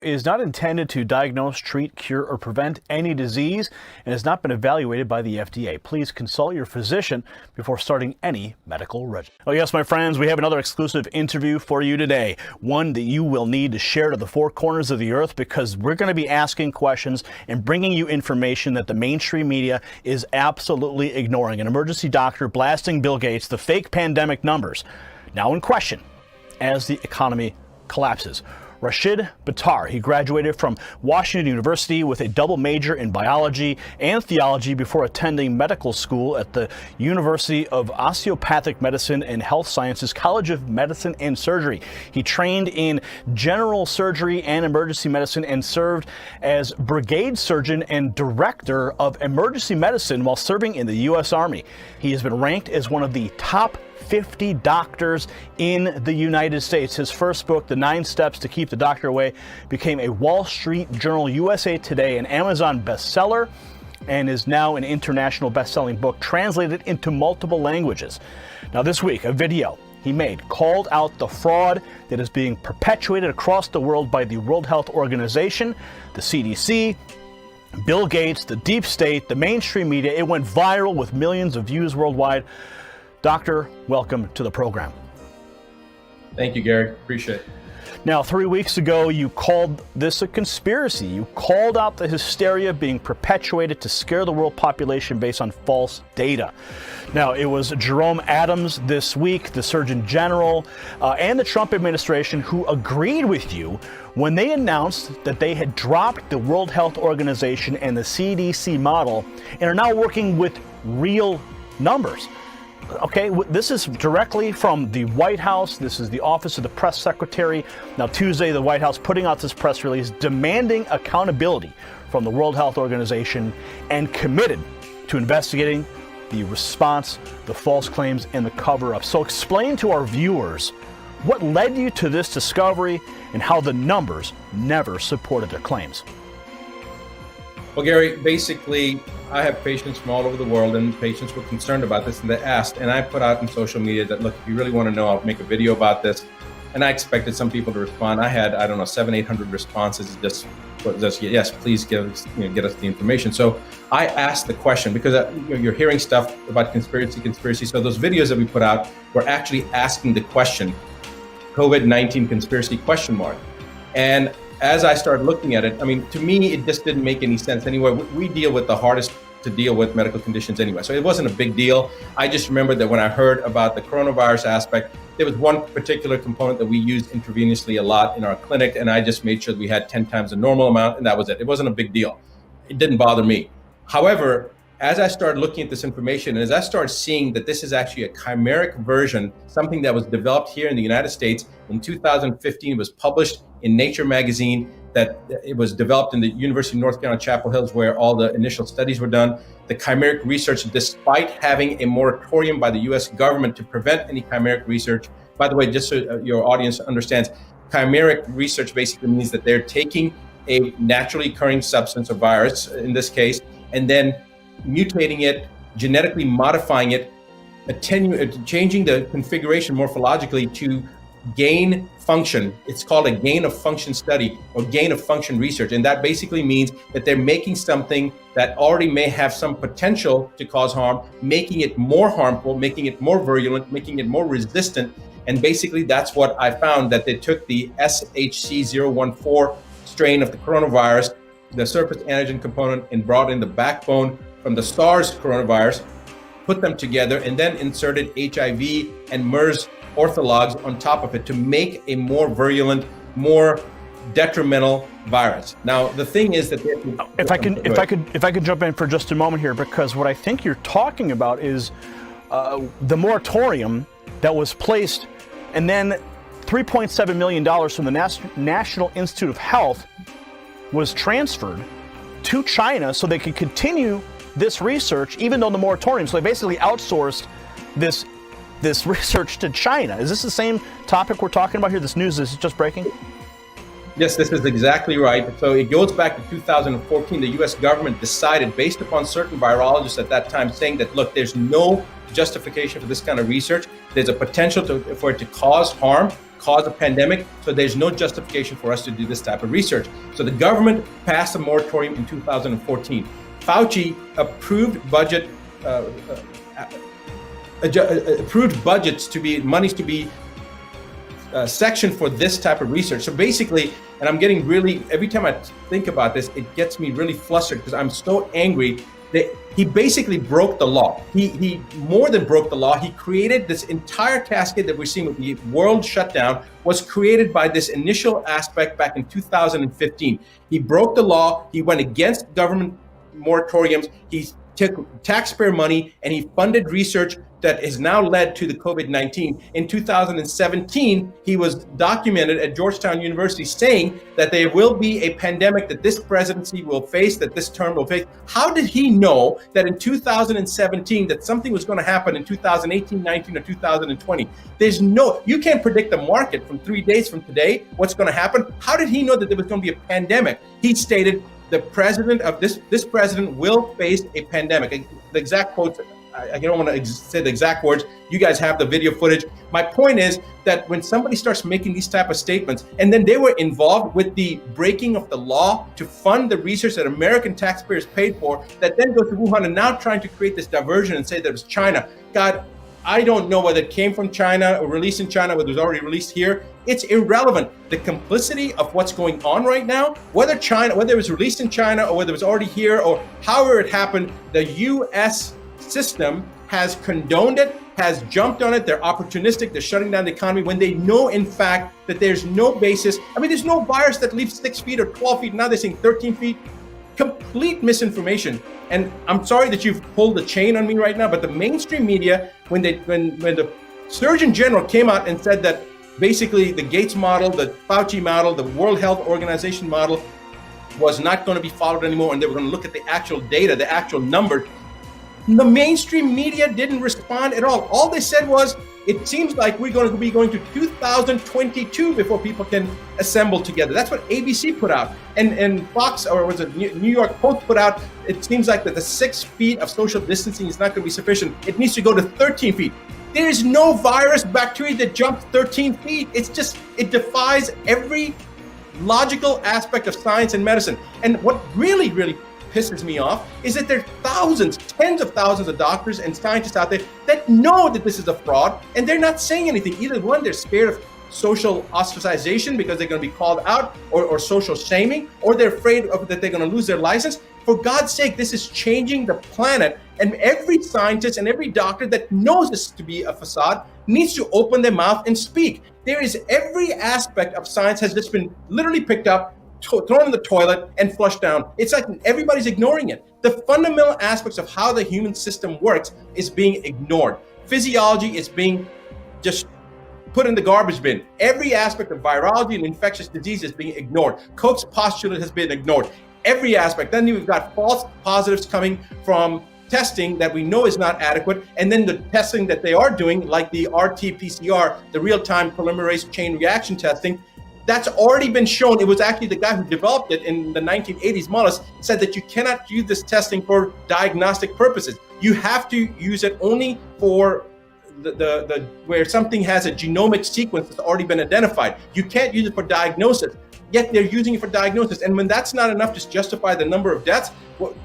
is not intended to diagnose, treat, cure, or prevent any disease and has not been evaluated by the FDA. Please consult your physician before starting any medical regimen. Oh yes, my friends, we have another exclusive interview for you today. One that you will need to share to the four corners of the earth, because we're going to be asking questions and bringing you information that the mainstream media is absolutely ignoring. An emergency doctor blasting Bill Gates, the fake pandemic numbers, now in question as the economy collapses. Rashid Battar, he graduated from Washington University with a double major in biology and theology before attending medical school at the University of Osteopathic Medicine and Health Sciences College of Medicine and Surgery. He trained in general surgery and emergency medicine and served as brigade surgeon and director of emergency medicine while serving in the U.S. Army. He has been ranked as one of the top 50 doctors in the United States. His first book, The 9 Steps to Keep the Doctor Away, became a Wall Street Journal, USA Today, and Amazon bestseller, and is now an international best-selling book translated into multiple languages. Now this week, a video he made called out the fraud that is being perpetuated across the world by the World Health Organization, the CDC, Bill Gates, the deep state, the mainstream media. It went viral with millions of views worldwide. Doctor, welcome to the program. Thank you, Gary. Appreciate it. Now, 3 weeks ago, you called this a conspiracy. You called out the hysteria being perpetuated to scare the world population based on false data. Now, it was Jerome Adams this week, the Surgeon General, and the Trump administration who agreed with you when they announced that they had dropped the World Health Organization and the CDC model and are now working with real numbers. Okay, this is directly from the White House. This is the Office of the Press Secretary. Now, Tuesday, the White House putting out this press release demanding accountability from the World Health Organization and committed to investigating the response, the false claims, and the cover-up. So explain to our viewers what led you to this discovery and how the numbers never supported their claims. Well, Gary, basically, I have patients from all over the world, and patients were concerned about this, and they asked, and I put out in social media that, look, if you really want to know, I'll make a video about this. And I expected some people to respond. I had, 700-800 responses. Just yes, please get us the information. So I asked the question, because you're hearing stuff about conspiracy. So those videos that we put out were actually asking the question, COVID-19 conspiracy ? And as I started looking at it, to me, it just didn't make any sense anyway. We deal with the hardest to deal with medical conditions anyway. So it wasn't a big deal. I just remembered that when I heard about the coronavirus aspect, there was one particular component that we used intravenously a lot in our clinic, and I just made sure that we had 10 times the normal amount, and that was it. It wasn't a big deal. It didn't bother me. However, as I started looking at this information, and as I started seeing that this is actually a chimeric version, something that was developed here in the United States in 2015, it was published in Nature magazine, that it was developed in the University of North Carolina, Chapel Hill, where all the initial studies were done. The chimeric research, despite having a moratorium by the US government to prevent any chimeric research, by the way, just so your audience understands, chimeric research basically means that they're taking a naturally occurring substance or virus, in this case, and then mutating it, genetically modifying it, changing the configuration morphologically to gain function. It's called a gain of function study or gain of function research. And that basically means that they're making something that already may have some potential to cause harm, making it more harmful, making it more virulent, making it more resistant. And basically that's what I found, that they took the SHC014 strain of the coronavirus, the surface antigen component, and brought in the backbone from the SARS coronavirus, put them together, and then inserted HIV and MERS orthologs on top of it to make a more virulent, more detrimental virus. Now, the thing is that if I could jump in for just a moment here, because what I think you're talking about is the moratorium that was placed, and then $3.7 million from the National Institute of Health was transferred to China so they could continue this research, even though the moratorium. So they basically outsourced this research to China. Is this the same topic we're talking about here? This news is just breaking? Yes, this is exactly right. So it goes back to 2014. The U.S. government decided, based upon certain virologists at that time, saying that, look, there's no justification for this kind of research. There's a potential for it to cause harm, cause a pandemic. So there's no justification for us to do this type of research. So the government passed a moratorium in 2014. Fauci approved budgets to be monies to be sectioned for this type of research. So basically, and I'm getting really, every time I think about this, it gets me really flustered because I'm so angry that he basically broke the law. He more than broke the law. He created this entire cascade that we're seeing with the world shutdown was created by this initial aspect back in 2015. He broke the law. He went against government moratoriums. He took taxpayer money and he funded research that has now led to the COVID-19. In 2017, he was documented at Georgetown University saying that there will be a pandemic that this presidency will face, that this term will face. How did he know that in 2017 that something was going to happen in 2018, 19, or 2020? You can't predict the market from 3 days from today, what's going to happen. How did he know that there was going to be a pandemic? He stated the president of this president will face a pandemic. The exact quotes, I don't want to say the exact words. You guys have the video footage. My point is that when somebody starts making these type of statements, and then they were involved with the breaking of the law to fund the research that American taxpayers paid for, that then goes to Wuhan and now trying to create this diversion and say that it was China. God, I don't know whether it came from China or released in China, whether it was already released here. It's irrelevant. The complicity of what's going on right now, whether it was released in China or whether it was already here or however it happened, the U.S. system has condoned it, has jumped on it. They're opportunistic. They're shutting down the economy when they know, in fact, that there's no basis. I mean, there's no virus that leaves 6 feet or 12 feet. Now they're saying 13 feet. Complete misinformation. And I'm sorry that you've pulled the chain on me right now, but the mainstream media, when the Surgeon General came out and said that basically the Gates model, the Fauci model, the World Health Organization model was not going to be followed anymore, and they were going to look at the actual data, the actual numbers, the mainstream media didn't respond at all. All they said was, it seems like we're going to be going to 2022 before people can assemble together. That's what ABC put out. And Fox, or was it New York Post put out, it seems like that the 6 feet of social distancing is not going to be sufficient. It needs to go to 13 feet. There is no virus, bacteria that jumps 13 feet. It defies every logical aspect of science and medicine. And what really, really pisses me off is that there are thousands, tens of thousands of doctors and scientists out there that know that this is a fraud, and they're not saying anything. Either one, they're scared of social ostracization because they're going to be called out, or social shaming, or they're afraid of that they're going to lose their license. For God's sake, this is changing the planet, and every scientist and every doctor that knows this to be a facade needs to open their mouth and speak. There is every aspect of science has just been literally picked up, thrown in the toilet and flushed down. It's like everybody's ignoring it. The fundamental aspects of how the human system works is being ignored. Physiology is being just put in the garbage bin. Every aspect of virology and infectious disease is being ignored. Koch's postulate has been ignored. Every aspect. Then you've got false positives coming from testing that we know is not adequate, and then the testing that they are doing, like the RT-PCR, the real-time polymerase chain reaction testing, that's already been shown. It was actually the guy who developed it in the 1980s, Mullis, said that you cannot use this testing for diagnostic purposes. You have to use it only for the where something has a genomic sequence that's already been identified. You can't use it for diagnosis. Yet they're using it for diagnosis. And when that's not enough to justify the number of deaths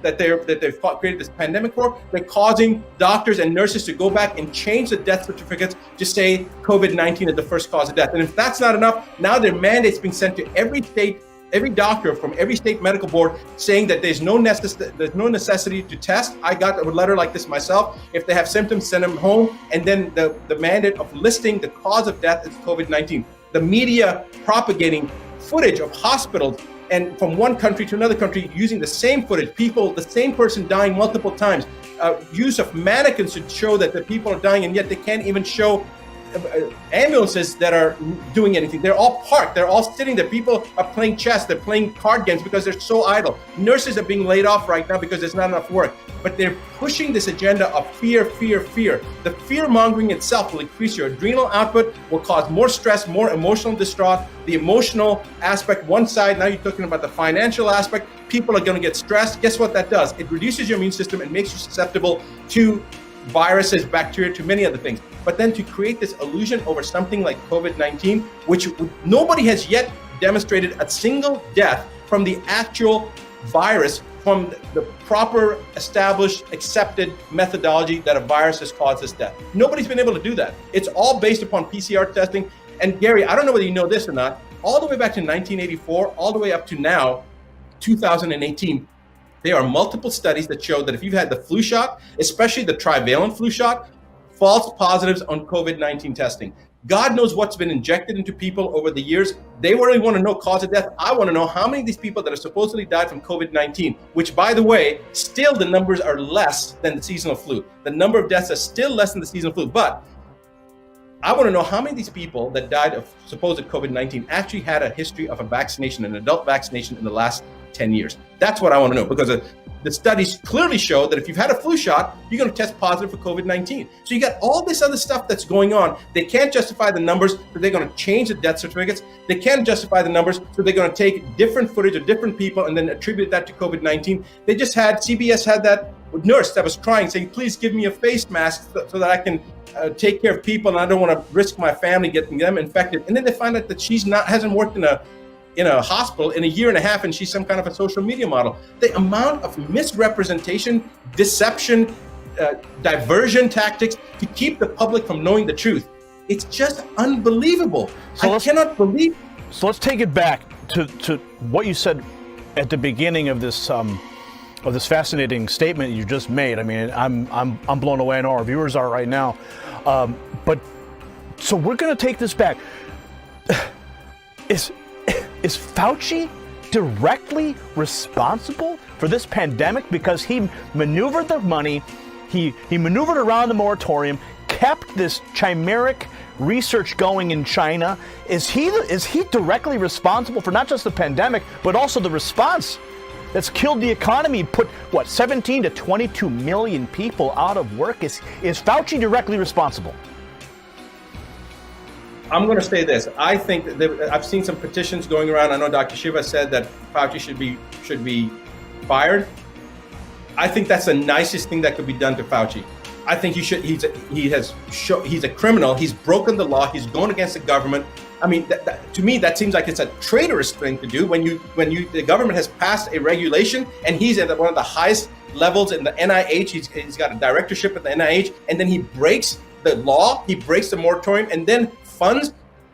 that they've created this pandemic for, they're causing doctors and nurses to go back and change the death certificates to say COVID-19 is the first cause of death. And if that's not enough, now their mandates being sent to every state, every doctor from every state medical board saying that there's no necessity to test. I got a letter like this myself. If they have symptoms, send them home. And then the mandate of listing the cause of death is COVID-19. The media propagating footage of hospitals and from one country to another country using the same footage, the same person dying multiple times, use of mannequins to show that the people are dying, and yet they can't even show ambulances that are doing anything. They're all parked. They're all sitting there. People are playing chess. They're playing card games because they're so idle. Nurses are being laid off right now because there's not enough work. But they're pushing this agenda of fear, fear, fear. The fear mongering itself will increase your adrenal output, will cause more stress, more emotional distraught. The emotional aspect, one side, now you're talking about the financial aspect. People are going to get stressed. Guess what that does? It reduces your immune system and makes you susceptible to viruses, bacteria, to many other things. But then to create this illusion over something like COVID-19, which nobody has yet demonstrated a single death from the actual virus, from the proper, established, accepted methodology that a virus has caused this death. Nobody's been able to do that. It's all based upon PCR testing. And Gary, I don't know whether you know this or not, all the way back to 1984, all the way up to now, 2018, there are multiple studies that show that if you've had the flu shot, especially the trivalent flu shot, false positives on COVID-19 testing. God knows what's been injected into people over the years. They really want to know cause of death. I want to know how many of these people that are supposedly died from COVID-19, which, by the way, still the numbers are less than the seasonal flu. The number of deaths are still less than the seasonal flu. But I want to know how many of these people that died of supposed COVID-19 actually had a history of a vaccination, an adult vaccination in the last 10 years. That's what I want to know, because the studies clearly show that if you've had a flu shot, you're going to test positive for COVID-19. So you got all this other stuff that's going on. They can't justify the numbers, so they're going to change the death certificates. They can't justify the numbers, so they're going to take different footage of different people and then attribute that to COVID-19. They just had, CBS had that nurse that was crying, saying, please give me a face mask so that I can take care of people, and I don't want to risk my family getting them infected. And then they find out that hasn't worked in a hospital in a year and a half, and she's some kind of a social media model. The amount of misrepresentation, deception, diversion tactics to keep the public from knowing the truth, it's just unbelievable. I cannot believe. So let's take it back to what you said at the beginning of this fascinating statement you just made. I mean, I'm blown away, and our viewers are right now. But so we're going to take this back. Is Fauci directly responsible for this pandemic because he maneuvered the money, he maneuvered around the moratorium, kept this chimeric research going in China? Is he directly responsible for not just the pandemic, but also the response that's killed the economy, put 17 to 22 million people out of work? Is Fauci directly responsible? I'm going to say this. I think that I've seen some petitions going around. I know Dr. Shiva said that Fauci should be fired. I think that's the nicest thing that could be done to Fauci. I think he's a criminal. He's broken the law. He's going against the government. I mean, to me, that seems like it's a traitorous thing to do when the government has passed a regulation and he's at one of the highest levels in the NIH. He's got a directorship at the NIH, and then he breaks the law. He breaks the moratorium, and then funds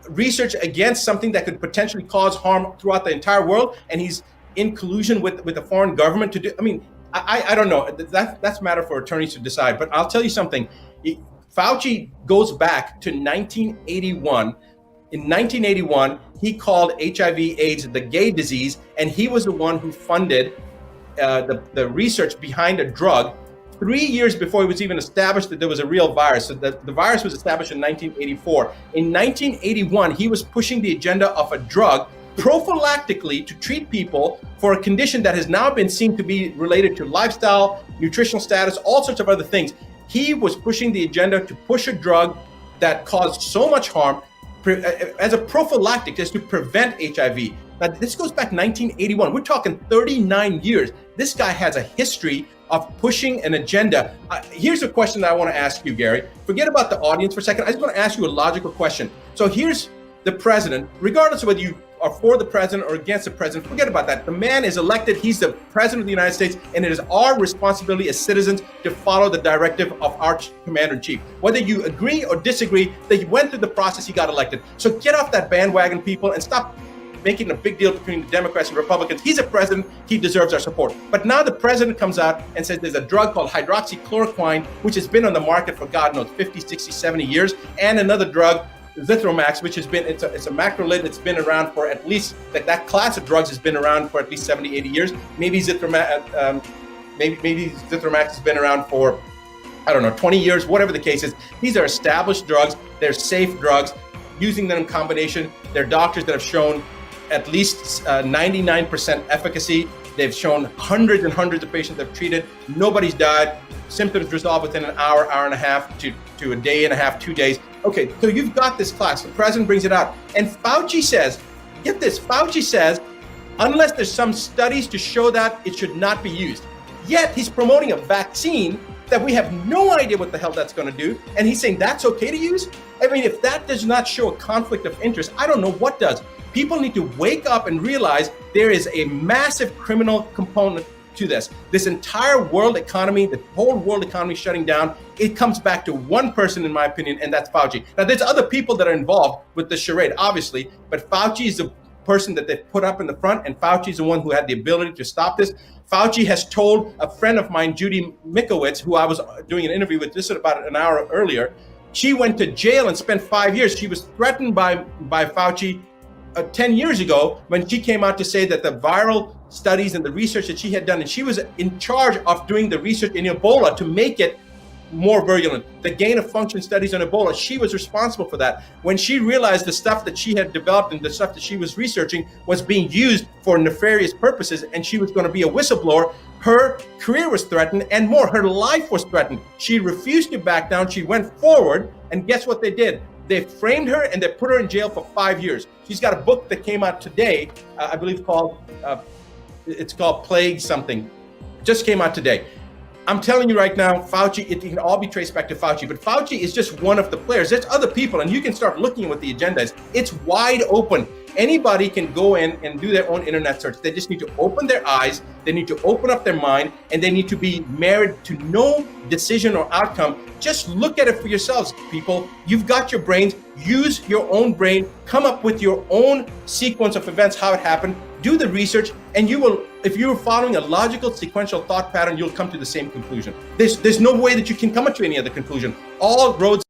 research against something that could potentially cause harm throughout the entire world, and he's in collusion with a foreign government to do. I mean, I don't know. That's a matter for attorneys to decide. But I'll tell you something. Fauci goes back to 1981. In 1981, he called HIV/AIDS the gay disease, and he was the one who funded the research behind a drug 3 years before it was even established that there was a real virus. So the virus was established in 1984. In 1981, he was pushing the agenda of a drug prophylactically to treat people for a condition that has now been seen to be related to lifestyle, nutritional status, all sorts of other things. He was pushing the agenda to push a drug that caused so much harm as a prophylactic, just to prevent HIV. Now, this goes back 1981. We're talking 39 years. This guy has a history of pushing an agenda. Here's a question that I want to ask you, Gary. Forget about the audience for a second. I just want to ask you a logical question. So here's the president, regardless of whether you are for the president or against the president, forget about that. The man is elected. He's the president of the United States, and it is our responsibility as citizens to follow the directive of our commander-in-chief. Whether you agree or disagree, that he went through the process, he got elected. So get off that bandwagon, people, and stop making a big deal between the Democrats and Republicans. He's a president. He deserves our support. But now the president comes out and says there's a drug called hydroxychloroquine, which has been on the market for God knows 50, 60, 70 years, and another drug, Zithromax, which has been, it's a macrolide that's been around for at least, that class of drugs has been around for at least 70, 80 years. Maybe Zithromax has been around for, 20 years, whatever the case is. These are established drugs. They're safe drugs. Using them in combination, there are doctors that have shown at least 99% efficacy. They've shown hundreds and hundreds of patients they've treated. Nobody's died. Symptoms resolve within an hour, hour and a half to a day and a half, 2 days. Okay, so you've got this class. The president brings it out. And Fauci says, get this, Fauci says, unless there's some studies to show that, it should not be used. Yet he's promoting a vaccine that we have no idea what the hell that's going to do. And he's saying that's okay to use. I mean, if that does not show a conflict of interest, I don't know what does. People need to wake up and realize there is a massive criminal component to this. This entire world economy, the whole world economy shutting down, it comes back to one person, in my opinion, and that's Fauci. Now, there's other people that are involved with the charade, obviously, but Fauci is the person that they've put up in the front, and Fauci is the one who had the ability to stop this. Fauci has told a friend of mine, Judy Mikowitz, who I was doing an interview with just about an hour earlier, she went to jail and spent 5 years. She was threatened by Fauci 10 years ago when she came out to say that the viral studies and the research that she had done, and she was in charge of doing the research in Ebola to make it more virulent. The gain of function studies on Ebola, she was responsible for that. When she realized the stuff that she had developed and the stuff that she was researching was being used for nefarious purposes, and she was going to be a whistleblower, her career was threatened, and more, her life was threatened. She refused to back down. She went forward, and guess what they did? They framed her and they put her in jail for 5 years. She's got a book that came out today, I believe it's called Plague something. Just came out today. I'm telling you right now, Fauci, it can all be traced back to Fauci, but Fauci is just one of the players. There's other people, and you can start looking at what the agenda is. It's wide open. Anybody can go in and do their own internet search. They just need to open their eyes, they need to open up their mind, and they need to be married to no decision or outcome. Just look at it for yourselves, people. You've got your brains, use your own brain, come up with your own sequence of events, how it happened, do the research, and you will, if you're following a logical sequential thought pattern, you'll come to the same conclusion. There's no way that you can come up to any other conclusion. All roads